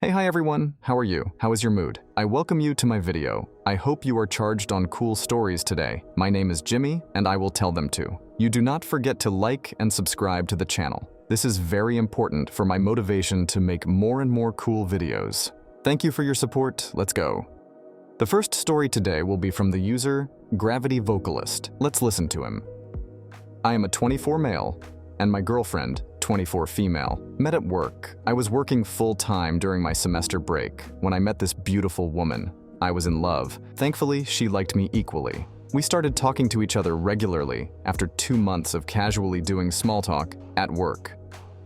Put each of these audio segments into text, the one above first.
Hi everyone, how are you? How is your mood? I welcome you to my video. I hope you are charged on cool stories today. My name is Jimmy, and I will tell them too. You do not forget to like and subscribe to the channel. This is very important for my motivation to make more and more cool videos. Thank you for your support, let's go. The first story today will be from the user, Gravity Vocalist. Let's listen to him. I am a 24 male, and my girlfriend, 24 female, met at work. I was working full-time during my semester break when I met this beautiful woman. I was in love. Thankfully, she liked me equally. We started talking to each other regularly after 2 months of casually doing small talk at work.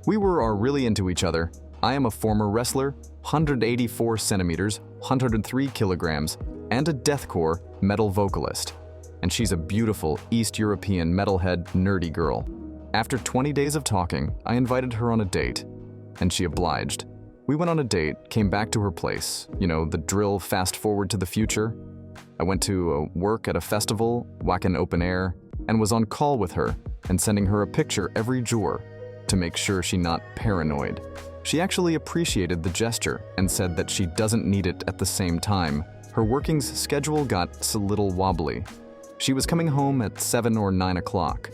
We were really into each other. I am a former wrestler, 184 centimeters, 103 kilograms, and a deathcore metal vocalist. And she's a beautiful East European metalhead nerdy girl. After 20 days of talking, I invited her on a date, and she obliged. We went on a date, came back to her place, the drill fast forward to the future. I went to work at a festival, Wacken Open Air, and was on call with her and sending her a picture every jour to make sure she not paranoid. She actually appreciated the gesture and said that she doesn't need it at the same time. Her working's schedule got a little wobbly. She was coming home at 7 or 9 o'clock.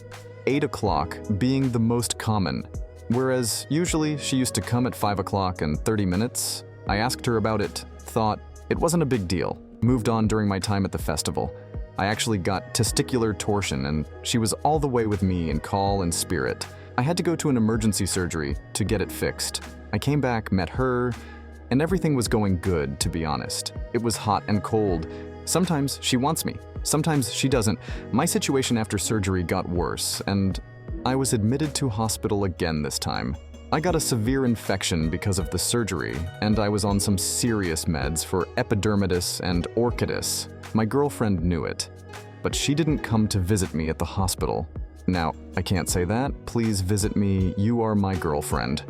8 o'clock being the most common, whereas usually she used to come at 5 o'clock and 30 minutes. I asked her about it, thought it wasn't a big deal, moved on during my time at the festival. I actually got testicular torsion and she was all the way with me in call and spirit. I had to go to an emergency surgery to get it fixed. I came back, met her, and everything was going good, to be honest. It was hot and cold. Sometimes she wants me. Sometimes she doesn't. My situation after surgery got worse, and I was admitted to hospital again this time. I got a severe infection because of the surgery, and I was on some serious meds for epidermidis and orchitis. My girlfriend knew it, but she didn't come to visit me at the hospital. Now, I can't say that. Please visit me, you are my girlfriend.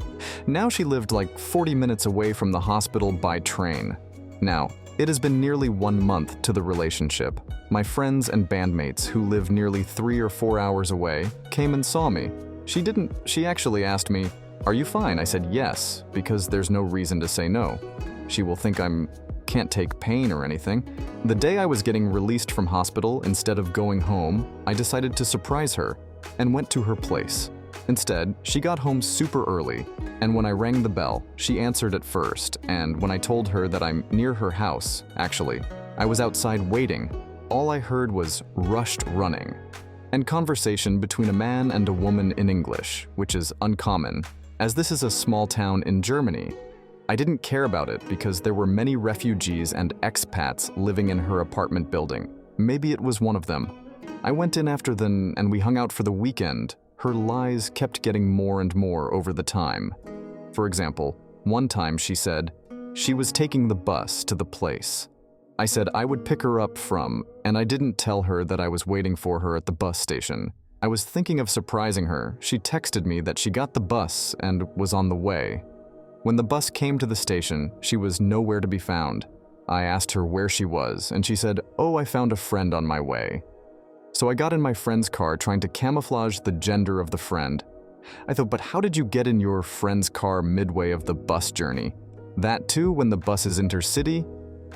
Now she lived like 40 minutes away from the hospital by train. Now, it has been nearly 1 month to the relationship. My friends and bandmates who live nearly 3 or 4 hours away came and saw me. She actually asked me, "Are you fine?" I said yes, because there's no reason to say no. She will think can't take pain or anything. The day I was getting released from hospital, instead of going home, I decided to surprise her and went to her place. Instead, she got home super early, and when I rang the bell, she answered at first, and when I told her that I'm near her house, actually, I was outside waiting, all I heard was rushed running and conversation between a man and a woman in English, which is uncommon, as this is a small town in Germany. I didn't care about it because there were many refugees and expats living in her apartment building. Maybe it was one of them. I went in after them and we hung out for the weekend. Her lies kept getting more and more over the time. For example, one time she said she was taking the bus to the place. I said I would pick her up from, and I didn't tell her that I was waiting for her at the bus station. I was thinking of surprising her. She texted me that she got the bus and was on the way. When the bus came to the station, she was nowhere to be found. I asked her where she was, and she said, "Oh, I found a friend on my way." So I got in my friend's car trying to camouflage the gender of the friend. I thought, but how did you get in your friend's car midway of the bus journey? That too when the bus is intercity?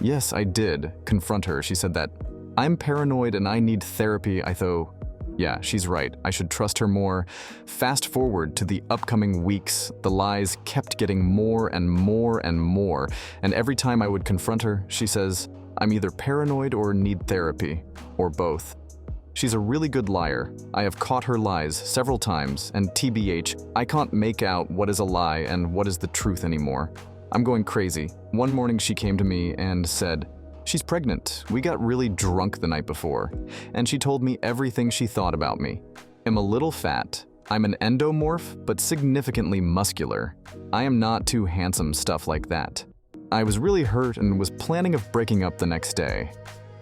Yes, I did confront her. She said that I'm paranoid and I need therapy. I thought, yeah, she's right. I should trust her more. Fast forward to the upcoming weeks, the lies kept getting more and more and more. And every time I would confront her, she says, I'm either paranoid or need therapy, or both. She's a really good liar. I have caught her lies several times, and TBH, I can't make out what is a lie and what is the truth anymore. I'm going crazy. One morning she came to me and said, she's pregnant. We got really drunk the night before, and she told me everything she thought about me. I'm a little fat. I'm an endomorph, but significantly muscular. I am not too handsome, stuff like that. I was really hurt and was planning of breaking up the next day.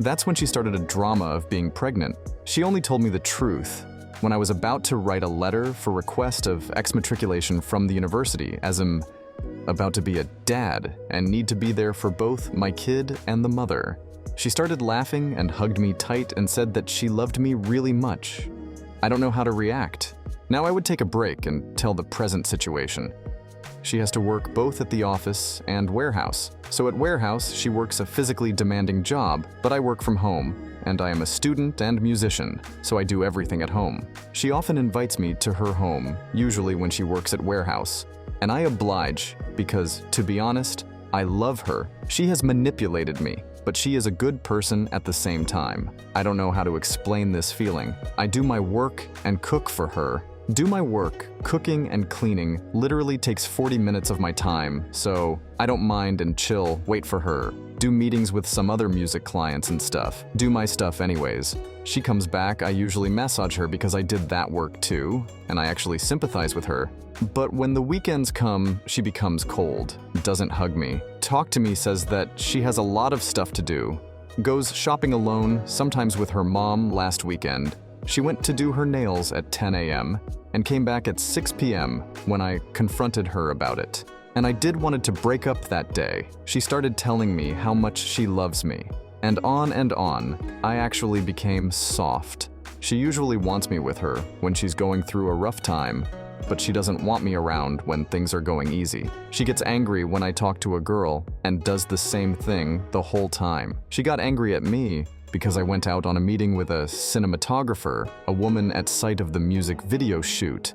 That's when she started a drama of being pregnant. She only told me the truth when I was about to write a letter for request of exmatriculation from the university, as I'm about to be a dad and need to be there for both my kid and the mother. She started laughing and hugged me tight and said that she loved me really much. I don't know how to react. Now I would take a break and tell the present situation. She has to work both at the office and warehouse. So at warehouse, she works a physically demanding job, but I work from home, and I am a student and musician, so I do everything at home. She often invites me to her home, usually when she works at warehouse, and I oblige because, to be honest, I love her. She has manipulated me, but she is a good person at the same time. I don't know how to explain this feeling. I do my work and cook for her. Do my work, cooking and cleaning, literally takes 40 minutes of my time, so I don't mind and chill, wait for her. Do meetings with some other music clients and stuff. Do my stuff anyways. She comes back, I usually massage her because I did that work too, and I actually sympathize with her. But when the weekends come, she becomes cold, doesn't hug me. Talk to me says that she has a lot of stuff to do. Goes shopping alone, sometimes with her mom last weekend. She went to do her nails at 10 a.m. and came back at 6 p.m. when I confronted her about it. And I did wanted to break up that day. She started telling me how much she loves me. And on, I actually became soft. She usually wants me with her when she's going through a rough time, but she doesn't want me around when things are going easy. She gets angry when I talk to a girl and does the same thing the whole time. She got angry at me because I went out on a meeting with a cinematographer, a woman at site of the music video shoot,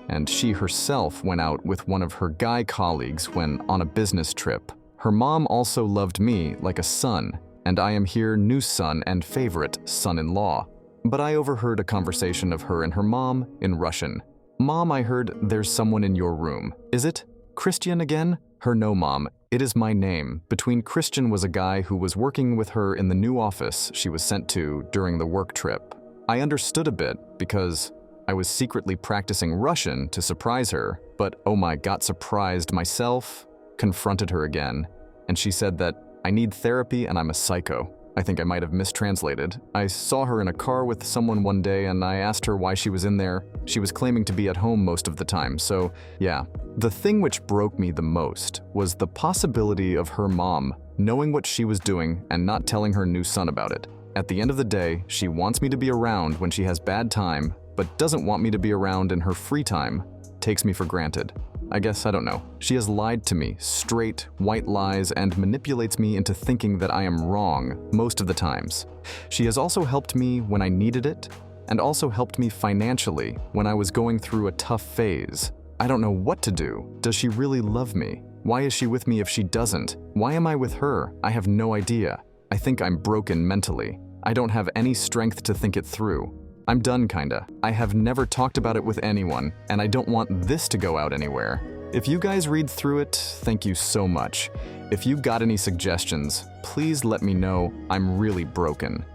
and she herself went out with one of her guy colleagues when on a business trip. Her mom also loved me like a son, and I am her new son and favorite son-in-law. But I overheard a conversation of her and her mom in Russian. "Mom, I heard there's someone in your room. Is it Christian again?" Her, "No, Mom. It is my name." Between Christian was a guy who was working with her in the new office she was sent to during the work trip. I understood a bit because I was secretly practicing Russian to surprise her, but oh my, got surprised myself, confronted her again, and she said that I need therapy and I'm a psycho. I think I might have mistranslated. I saw her in a car with someone one day and I asked her why she was in there. She was claiming to be at home most of the time, so yeah. The thing which broke me the most was the possibility of her mom knowing what she was doing and not telling her new son about it. At the end of the day, she wants me to be around when she has bad time, but doesn't want me to be around in her free time. Takes me for granted. I guess I don't know. She has lied to me, straight, white lies, and manipulates me into thinking that I am wrong most of the times. She has also helped me when I needed it, and also helped me financially when I was going through a tough phase. I don't know what to do. Does she really love me? Why is she with me if she doesn't? Why am I with her? I have no idea. I think I'm broken mentally. I don't have any strength to think it through. I'm done kinda. I have never talked about it with anyone, and I don't want this to go out anywhere. If you guys read through it, thank you so much. If you got any suggestions, please let me know. I'm really broken.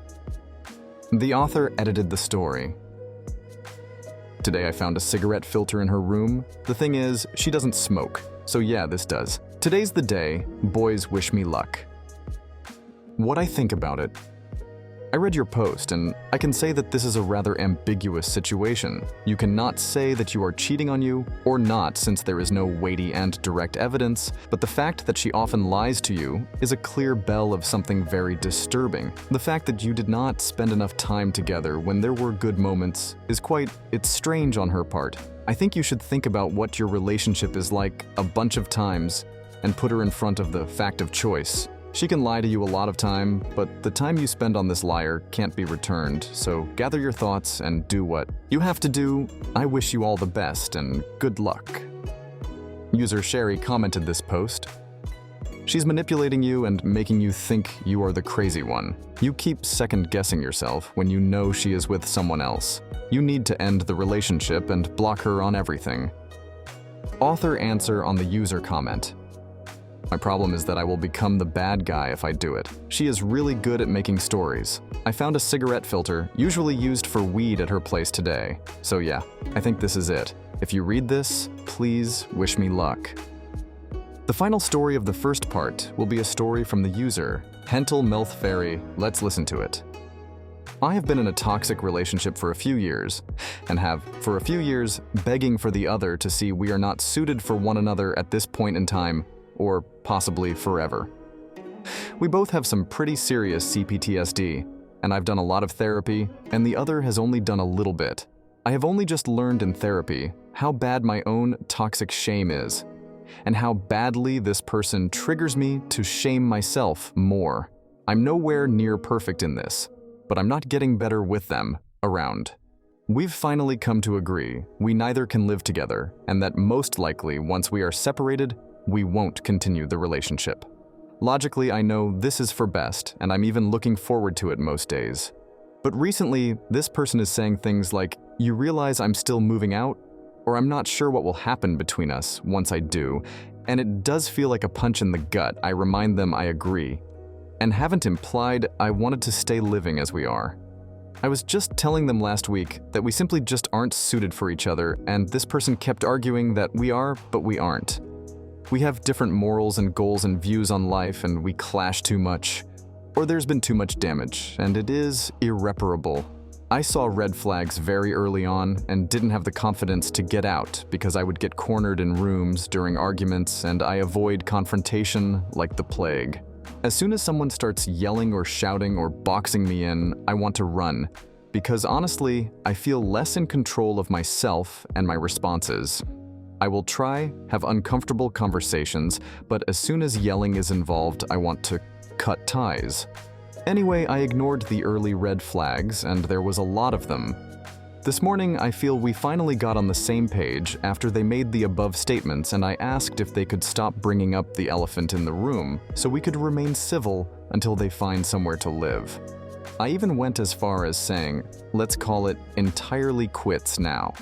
The author edited the story. Today I found a cigarette filter in her room. The thing is, she doesn't smoke, so yeah, this does. Today's the day. Boys wish me luck. What I think about it. I read your post, and I can say that this is a rather ambiguous situation. You cannot say that you are cheating on you, or not, since there is no weighty and direct evidence, but the fact that she often lies to you is a clear bell of something very disturbing. The fact that you did not spend enough time together when there were good moments is it's strange on her part. I think you should think about what your relationship is like a bunch of times and put her in front of the fact of choice. She can lie to you a lot of time, but the time you spend on this liar can't be returned, so gather your thoughts and do what you have to do. I wish you all the best and good luck. User Sherry commented this post. She's manipulating you and making you think you are the crazy one. You keep second-guessing yourself when you know she is with someone else. You need to end the relationship and block her on everything. Author answer on the user comment. My problem is that I will become the bad guy if I do it. She is really good at making stories. I found a cigarette filter, usually used for weed at her place today. So yeah, I think this is it. If you read this, please wish me luck. The final story of the first part will be a story from the user, Hentel Milth Fairy. Let's listen to it. I have been in a toxic relationship for a few years, and have, for a few years, begging for the other to see we are not suited for one another at this point in time, or possibly forever. We both have some pretty serious CPTSD, and I've done a lot of therapy, and the other has only done a little bit. I have only just learned in therapy how bad my own toxic shame is. and how badly this person triggers me to shame myself more. I'm nowhere near perfect in this, but I'm not getting better with them around. We've finally come to agree we neither can live together, and that most likely once we are separated, we won't continue the relationship. Logically, I know this is for best, and I'm even looking forward to it most days. But recently, this person is saying things like, "You realize I'm still moving out?" Or "I'm not sure what will happen between us once I do," and it does feel like a punch in the gut. I remind them I agree, and haven't implied I wanted to stay living as we are. I was just telling them last week that we simply just aren't suited for each other, and this person kept arguing that we are, but we aren't. We have different morals and goals and views on life, and we clash too much. Or there's been too much damage, and it is irreparable. I saw red flags very early on and didn't have the confidence to get out because I would get cornered in rooms during arguments, and I avoid confrontation like the plague. As soon as someone starts yelling or shouting or boxing me in, I want to run, because honestly, I feel less in control of myself and my responses. I will try, have uncomfortable conversations, but as soon as yelling is involved, I want to cut ties. Anyway, I ignored the early red flags, and there was a lot of them. This morning, I feel we finally got on the same page after they made the above statements, and I asked if they could stop bringing up the elephant in the room so we could remain civil until they find somewhere to live. I even went as far as saying, let's call it entirely quits now.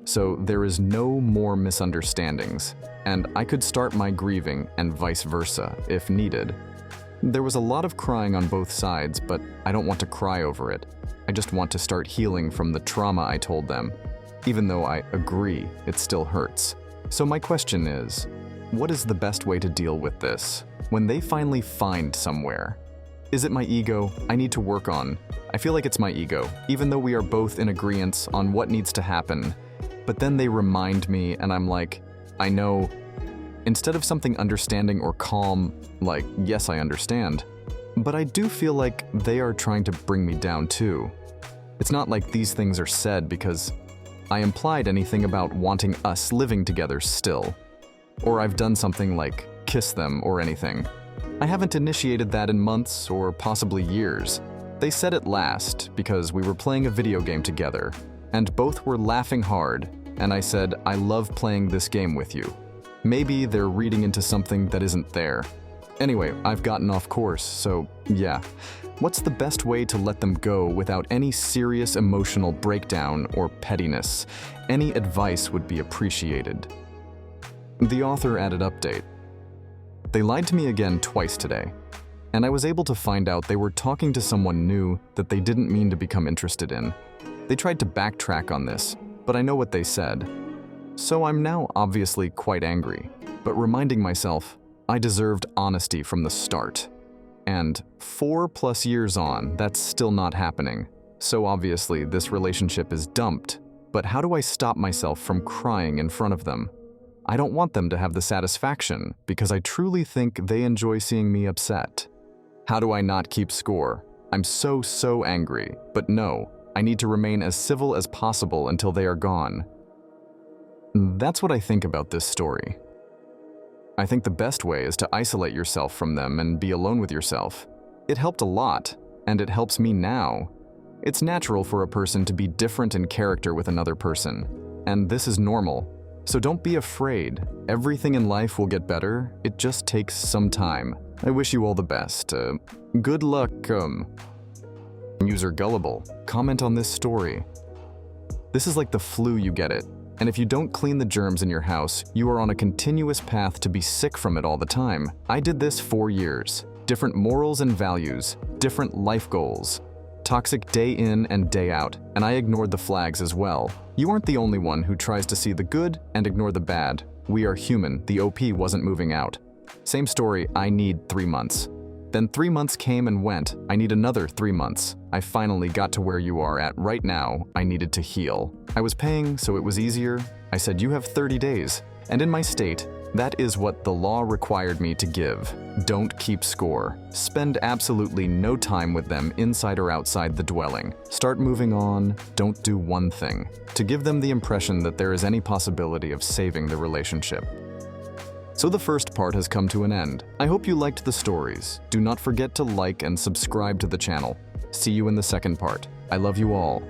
So there is no more misunderstandings, and I could start my grieving and vice versa if needed. There was a lot of crying on both sides, but I don't want to cry over it. I just want to start healing from the trauma I told them. Even though I agree, it still hurts. So my question is, what is the best way to deal with this when they finally find somewhere? Is it my ego I need to work on? I feel like it's my ego, even though we are both in agreement on what needs to happen. But then they remind me, and I'm like, I know. Instead of something understanding or calm, like, yes, I understand. But I do feel like they are trying to bring me down too. It's not like these things are said because I implied anything about wanting us living together still. Or I've done something like kiss them or anything. I haven't initiated that in months or possibly years. They said it last because we were playing a video game together, and both were laughing hard, and I said, I love playing this game with you. Maybe they're reading into something that isn't there. Anyway, I've gotten off course, so yeah. What's the best way to let them go without any serious emotional breakdown or pettiness? Any advice would be appreciated. The author added update. They lied to me again twice today, and I was able to find out they were talking to someone new that they didn't mean to become interested in. They tried to backtrack on this, but I know what they said. So I'm now obviously quite angry, but reminding myself I deserved honesty from the start. And 4+ years on, that's still not happening. So obviously this relationship is dumped, but how do I stop myself from crying in front of them? I don't want them to have the satisfaction because I truly think they enjoy seeing me upset. How do I not keep score? I'm so angry, but no, I need to remain as civil as possible until they are gone. That's what I think about this story. I think the best way is to isolate yourself from them and be alone with yourself. It helped a lot, and it helps me now. It's natural for a person to be different in character with another person, and this is normal. So don't be afraid. Everything in life will get better. It just takes some time. I wish you all the best. Good luck, User Gullible, comment on this story. This is like the flu, you get it. And if you don't clean the germs in your house, you are on a continuous path to be sick from it all the time. I did this 4 years. Different morals and values, different life goals. Toxic day in and day out, and I ignored the flags as well. You aren't the only one who tries to see the good and ignore the bad. We are human, the OP wasn't moving out. Same story, I need 3 months. Then 3 months came and went. I need another 3 months. I finally got to where you are at right now. I needed to heal. I was paying, so it was easier. I said, you have 30 days. And in my state, that is what the law required me to give. Don't keep score. Spend absolutely no time with them inside or outside the dwelling. Start moving on. Don't do one thing. To give them the impression that there is any possibility of saving the relationship. So the first part has come to an end. I hope you liked the stories. Do not forget to like and subscribe to the channel. See you in the second part. I love you all.